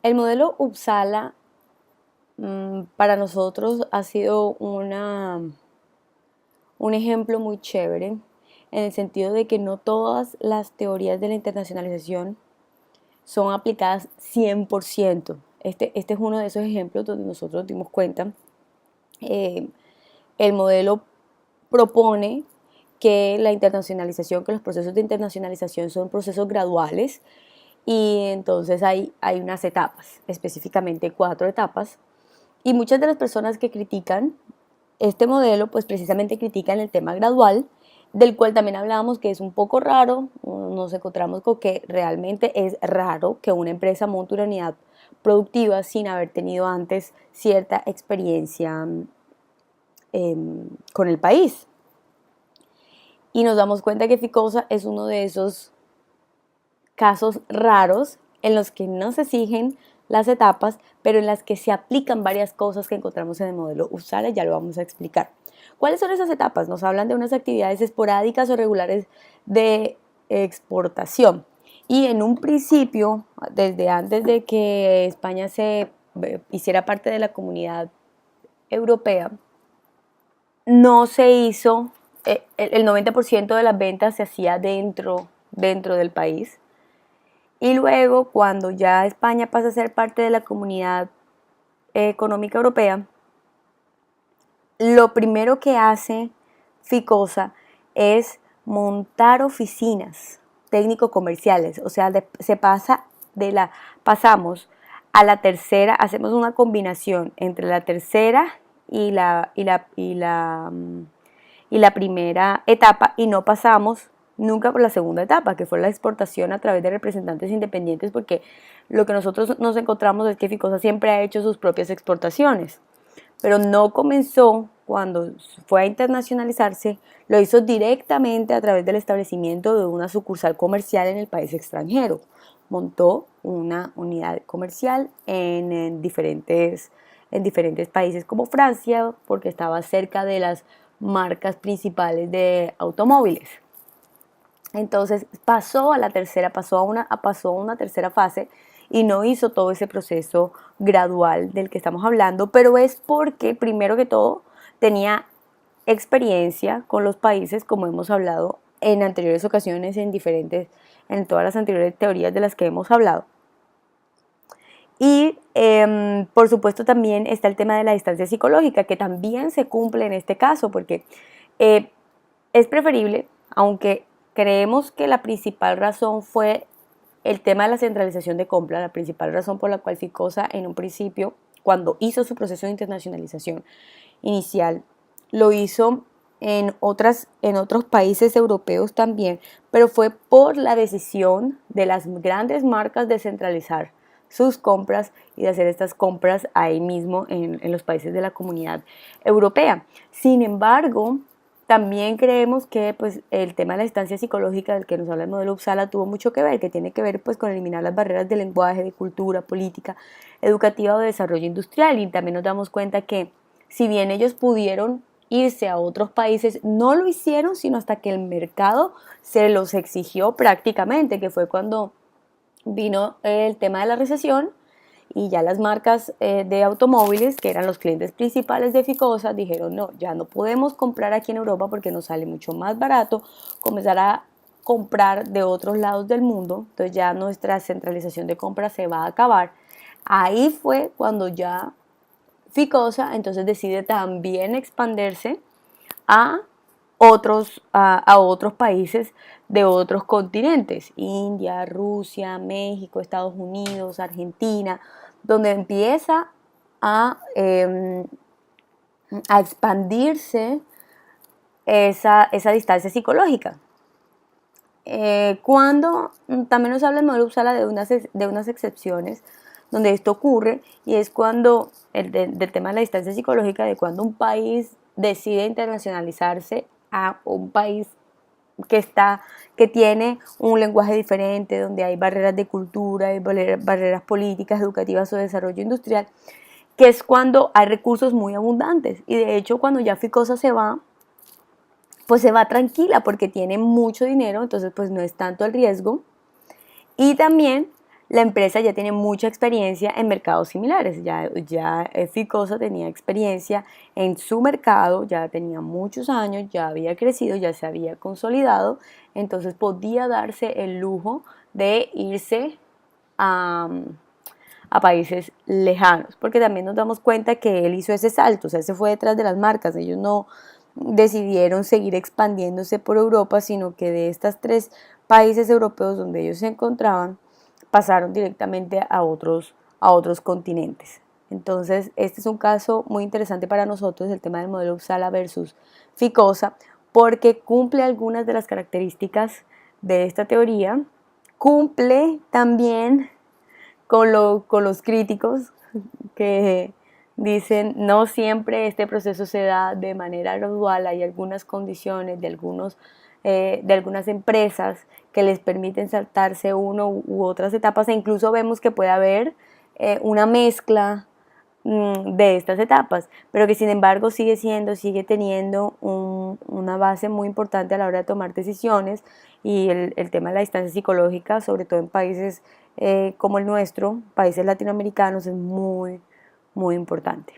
El modelo Uppsala para nosotros ha sido un ejemplo muy chévere en el sentido de que no todas las teorías de la internacionalización son aplicadas 100%. Este es uno de esos ejemplos donde nosotros dimos cuenta. eh, el modelo propone que la internacionalización, que los procesos de internacionalización son procesos graduales y entonces hay unas etapas, específicamente 4 etapas, y muchas de las personas que critican este modelo pues precisamente critican el tema gradual, del cual también hablábamos que es un poco raro. Nos encontramos con que realmente es raro que una empresa monte una unidad productiva sin haber tenido antes cierta experiencia con el país. Y nos damos cuenta que Ficosa es uno de esos casos raros en los que no se exigen las etapas, pero en las que se aplican varias cosas que encontramos en el modelo Uppsala, ya lo vamos a explicar. ¿Cuáles son esas etapas? Nos hablan de unas actividades esporádicas o regulares de exportación. Y en un principio, desde antes de que España se hiciera parte de la comunidad europea, no se hizo, el 90% de las ventas se hacía dentro del país. Y luego, cuando ya España pasa a ser parte de la Comunidad Económica Europea, lo primero que hace Ficosa es montar oficinas técnico-comerciales. O sea, pasamos a la tercera, hacemos una combinación entre la tercera y la primera etapa y no pasamos nunca por la segunda etapa, que fue la exportación a través de representantes independientes, porque lo que nosotros nos encontramos es que Ficosa siempre ha hecho sus propias exportaciones, pero no comenzó cuando fue a internacionalizarse, lo hizo directamente a través del establecimiento de una sucursal comercial en el país extranjero. Montó una unidad comercial en diferentes países como Francia, porque estaba cerca de las marcas principales de automóviles. Entonces pasó a una tercera fase y no hizo todo ese proceso gradual del que estamos hablando, pero es porque primero que todo tenía experiencia con los países, como hemos hablado en anteriores ocasiones, en todas las anteriores teorías de las que hemos hablado. Y por supuesto también está el tema de la distancia psicológica, que también se cumple en este caso, porque es preferible, aunque creemos que la principal razón fue el tema de la centralización de compra, la principal razón por la cual Ficosa en un principio, cuando hizo su proceso de internacionalización inicial, lo hizo en otros países europeos también, pero fue por la decisión de las grandes marcas de centralizar sus compras y de hacer estas compras ahí mismo en los países de la Comunidad Europea. Sin embargo, también creemos que pues, el tema de la distancia psicológica del que nos habla el modelo Uppsala tuvo mucho que ver, que tiene que ver pues, con eliminar las barreras de lenguaje, de cultura, política, educativa o de desarrollo industrial. Y también nos damos cuenta que si bien ellos pudieron irse a otros países, no lo hicieron sino hasta que el mercado se los exigió prácticamente, que fue cuando vino el tema de la recesión y ya las marcas de automóviles, que eran los clientes principales de Ficosa, dijeron no, ya no podemos comprar aquí en Europa porque nos sale mucho más barato comenzar a comprar de otros lados del mundo, entonces ya nuestra centralización de compras se va a acabar. Ahí fue cuando ya Ficosa entonces decide también expandirse a a otros países de otros continentes, India, Rusia, México, Estados Unidos, Argentina, donde empieza a, a expandirse esa distancia psicológica. Cuando también nos habla el modelo Uppsala de unas excepciones donde esto ocurre, y es cuando del tema de la distancia psicológica, de cuando un país decide internacionalizarse a un país que tiene un lenguaje diferente, donde hay barreras de cultura, hay barreras políticas, educativas o de desarrollo industrial, que es cuando hay recursos muy abundantes. Y de hecho, cuando ya Ficosa se va, pues se va tranquila porque tiene mucho dinero, entonces pues no es tanto el riesgo. Y también la empresa ya tiene mucha experiencia en mercados similares. Ya Ficosa tenía experiencia en su mercado, ya tenía muchos años, ya había crecido, ya se había consolidado, entonces podía darse el lujo de irse a países lejanos, porque también nos damos cuenta que él hizo ese salto, o sea, se fue detrás de las marcas, ellos no decidieron seguir expandiéndose por Europa, sino que de estos 3 países europeos donde ellos se encontraban, pasaron directamente a otros continentes. Entonces, este es un caso muy interesante para nosotros, el tema del modelo Uppsala versus Ficosa, porque cumple algunas de las características de esta teoría, cumple también con los críticos que dicen no siempre este proceso se da de manera gradual, hay algunas condiciones de algunas empresas que les permiten saltarse uno u otras etapas e incluso vemos que puede haber una mezcla de estas etapas, pero que sin embargo sigue teniendo una base muy importante a la hora de tomar decisiones y el tema de la distancia psicológica, sobre todo en países como el nuestro, países latinoamericanos, es muy, muy importante.